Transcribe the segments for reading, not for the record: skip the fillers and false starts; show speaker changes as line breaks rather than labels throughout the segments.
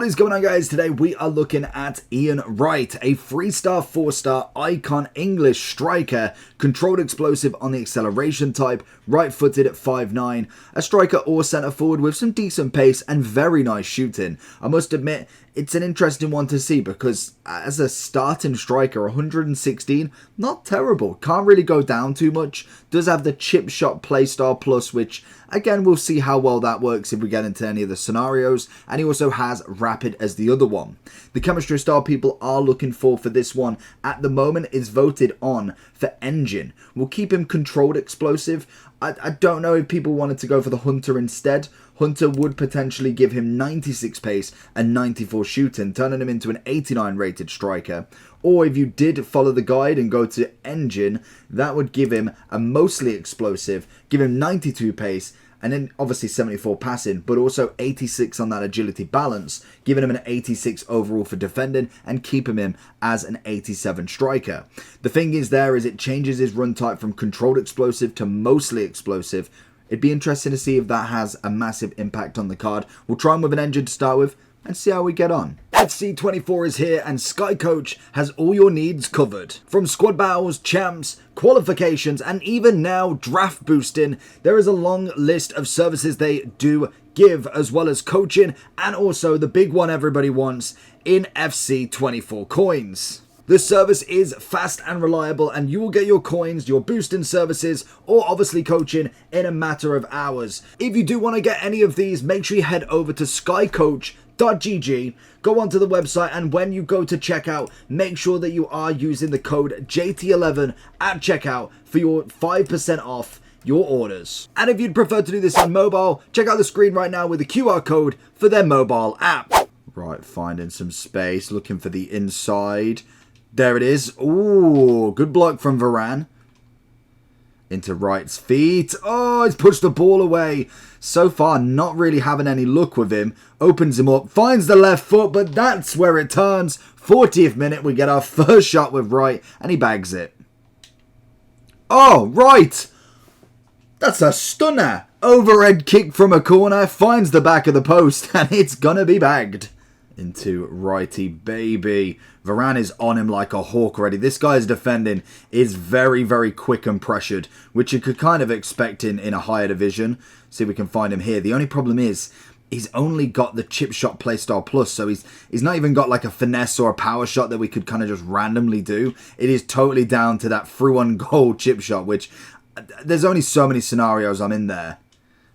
What is going on, guys? Today we are looking at Ian Wright, a 3-star, 4-star icon English striker, controlled explosive on the acceleration type, right-footed at 5'9", a striker or centre forward with some decent pace and very nice shooting. I must admit, it's an interesting one to see because as a starting striker, 116, not terrible. Can't really go down too much. Does have the chip shot playstyle plus, which again, we'll see how well that works if we get into any of the scenarios. And he also has rapid as the other one. The chemistry style people are looking for this one at the moment is voted on for engine. We'll keep him controlled explosive. I don't know if people wanted to go for the Hunter instead. Hunter would potentially give him 96 pace and 94 shooting, turning him into an 89 rated striker. Or if you did follow the guide and go to engine, that would give him a mostly explosive, give him 92 pace, and then obviously 74 passing, but also 86 on that agility balance, giving him an 86 overall for defending and keeping him as an 87 striker. The thing is it changes his run type from controlled explosive to mostly explosive. It'd be interesting to see if that has a massive impact on the card. We'll try him with an engine to start with and see how we get on. FC24 is here and Sky Coach has all your needs covered. From squad battles, champs, qualifications, and even now draft boosting, there is a long list of services they do give, as well as coaching and also the big one everybody wants in FC24 coins. This service is fast and reliable, and you will get your coins, your boosting services, or obviously coaching in a matter of hours. If you do want to get any of these, make sure you head over to skycoach.gg, go onto the website, and when you go to checkout, make sure that you are using the code JT11 at checkout for your 5% off your orders. And if you'd prefer to do this on mobile, check out the screen right now with the QR code for their mobile app. Right, finding some space, looking for the inside. There it is. Ooh, good block from Varane. Into Wright's feet. Oh, he's pushed the ball away. So far, not really having any luck with him. Opens him up, finds the left foot, but that's where it turns. 40th minute, we get our first shot with Wright, and he bags it. Oh, Wright! That's a stunner. Overhead kick from a corner, finds the back of the post, and it's gonna be bagged. Into Righty baby. Varane is on him like a hawk already. This guy's defending is very, very quick and pressured, which you could kind of expect in a higher division. See if we can find him here. The only problem is he's only got the chip shot playstyle plus, so he's not even got like a finesse or a power shot that we could kind of just randomly do. It is totally down to that through-on goal chip shot, which there's only so many scenarios I'm in there.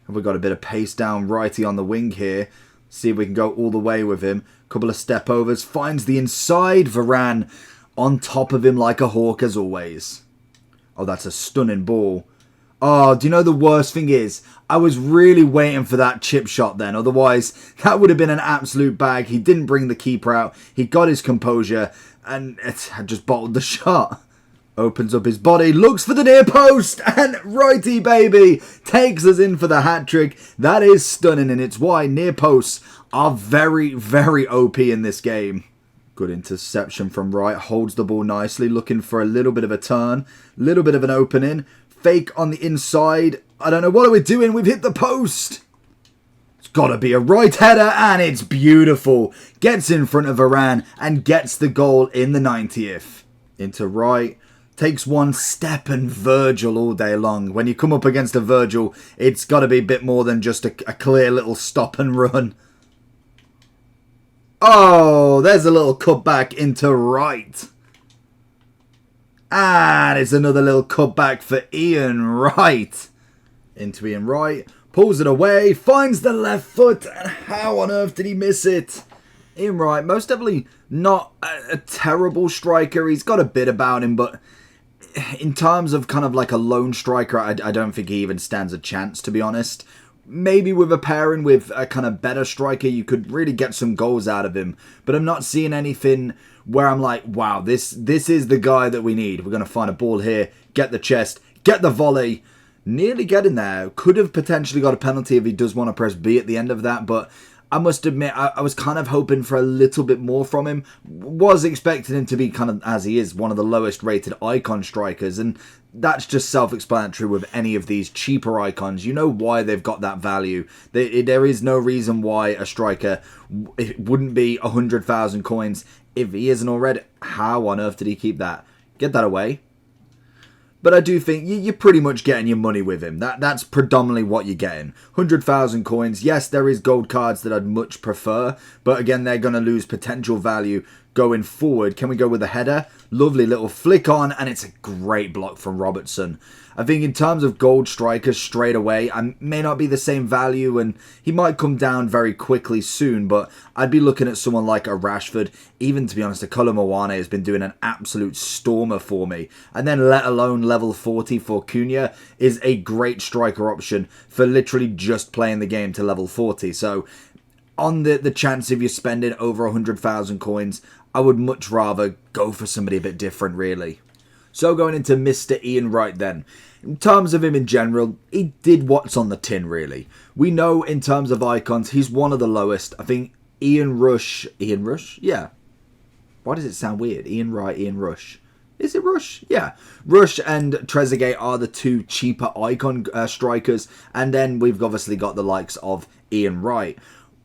Have we got a bit of pace down Righty on the wing here? See if we can go all the way with him. Couple of step overs. Finds the inside. Varane on top of him like a hawk as always. Oh, that's a stunning ball. Oh, do you know the worst thing is? I was really waiting for that chip shot then. Otherwise, that would have been an absolute bag. He didn't bring the keeper out. He got his composure and it had just bottled the shot. Opens up his body, looks for the near post, and Righty baby takes us in for the hat-trick. That is stunning, and it's why near posts are very, very OP in this game. Good interception from Wright, holds the ball nicely, looking for a little bit of a turn, little bit of an opening. Fake on the inside. I don't know, what are we doing? We've hit the post. It's got to be a right header, and it's beautiful. Gets in front of Varane and gets the goal in the 90th. Into Wright. Takes one step and Virgil all day long. When you come up against a Virgil, it's got to be a bit more than just a clear little stop and run. Oh, there's a little cutback into Wright. And it's another little cutback for Ian Wright. Into Ian Wright. Pulls it away. Finds the left foot. And how on earth did he miss it? Ian Wright, most definitely not a terrible striker. He's got a bit about him, but in terms of kind of like a lone striker, I don't think he even stands a chance, to be honest. Maybe with a pairing with a kind of better striker, you could really get some goals out of him. But I'm not seeing anything where I'm like, wow, this is the guy that we need. We're going to find a ball here, get the chest, get the volley. Nearly getting there. Could have potentially got a penalty if he does want to press B at the end of that, but I must admit, I was kind of hoping for a little bit more from him. Was expecting him to be kind of, as he is, one of the lowest rated icon strikers. And that's just self-explanatory with any of these cheaper icons. You know why they've got that value. There is no reason why a striker it wouldn't be 100,000 coins if he isn't already. How on earth did he keep that? Get that away. But I do think you're pretty much getting your money with him. That's predominantly what you're getting. 100,000 coins. Yes, there is gold cards that I'd much prefer. But again, they're going to lose potential value going forward. Can we go with a header? Lovely little flick on. And it's a great block from Robertson. I think in terms of gold strikers straight away, I may not be the same value and he might come down very quickly soon, but I'd be looking at someone like a Rashford. Even to be honest, a Kolomoane has been doing an absolute stormer for me. And then let alone level 40 for Cunha is a great striker option for literally just playing the game to level 40. So on the chance of you spending over 100,000 coins, I would much rather go for somebody a bit different really. So going into Mr. Ian Wright then. In terms of him in general, he did what's on the tin really. We know in terms of icons, he's one of the lowest. I think Ian Rush? Yeah. Why does it sound weird? Ian Wright, Ian Rush. Is it Rush? Yeah. Rush and Trezeguet are the two cheaper icon strikers. And then we've obviously got the likes of Ian Wright.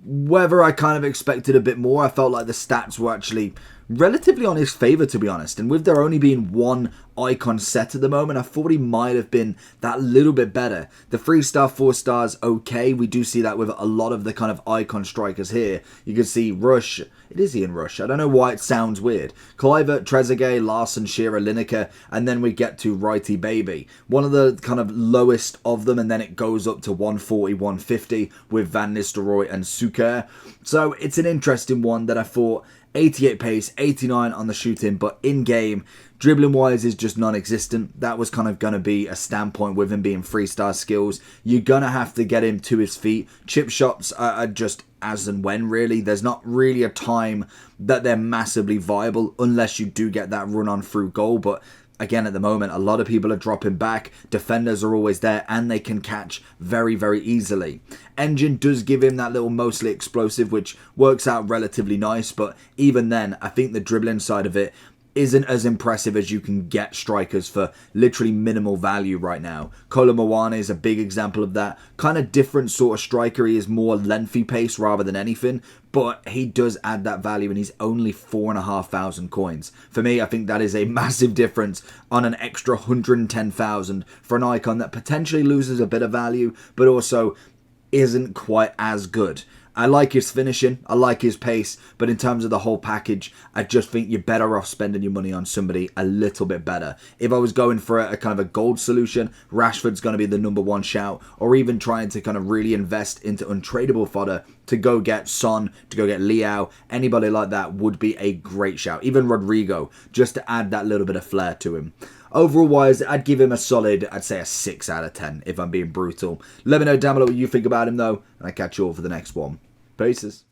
Whether I kind of expected a bit more, I felt like the stats were actually relatively on his favour, to be honest. And with there only being one icon set at the moment, I thought he might have been that little bit better. The 3-star, 4 stars, okay. We do see that with a lot of the kind of icon strikers here. You can see Rush. It is Ian Rush. I don't know why it sounds weird. Kluivert, Trezeguet, Larson, Shearer, Lineker, and then we get to Righty Baby. One of the kind of lowest of them, and then it goes up to 140, 150 with Van Nistelrooy and Suker. So it's an interesting one that I thought 88 pace, 89 on the shooting, but in-game, dribbling-wise is just non-existent. That was kind of going to be a standpoint with him being 3-star skills. You're going to have to get him to his feet. Chip shots are just as and when, really. There's not really a time that they're massively viable unless you do get that run-on through goal, but again, at the moment, a lot of people are dropping back. Defenders are always there, and they can catch very, very easily. Engine does give him that little mostly explosive, which works out relatively nice. But even then, I think the dribbling side of it isn't as impressive as you can get strikers for literally minimal value right now. Kolomoane is a big example of that. Kind of different sort of striker. He is more lengthy pace rather than anything, but he does add that value and he's only 4,500 coins. For me, I think that is a massive difference on an extra 110,000 for an icon that potentially loses a bit of value, but also isn't quite as good. I like his finishing, I like his pace, but in terms of the whole package, I just think you're better off spending your money on somebody a little bit better. If I was going for a kind of a gold solution, Rashford's going to be the number one shout, or even trying to kind of really invest into untradeable fodder to go get Son, to go get Leao, anybody like that would be a great shout. Even Rodrigo, just to add that little bit of flair to him. Overall wise, I'd give him a solid, I'd say a 6 out of 10 if I'm being brutal. Let me know down below what you think about him though, and I'll catch you all for the next one. Peace.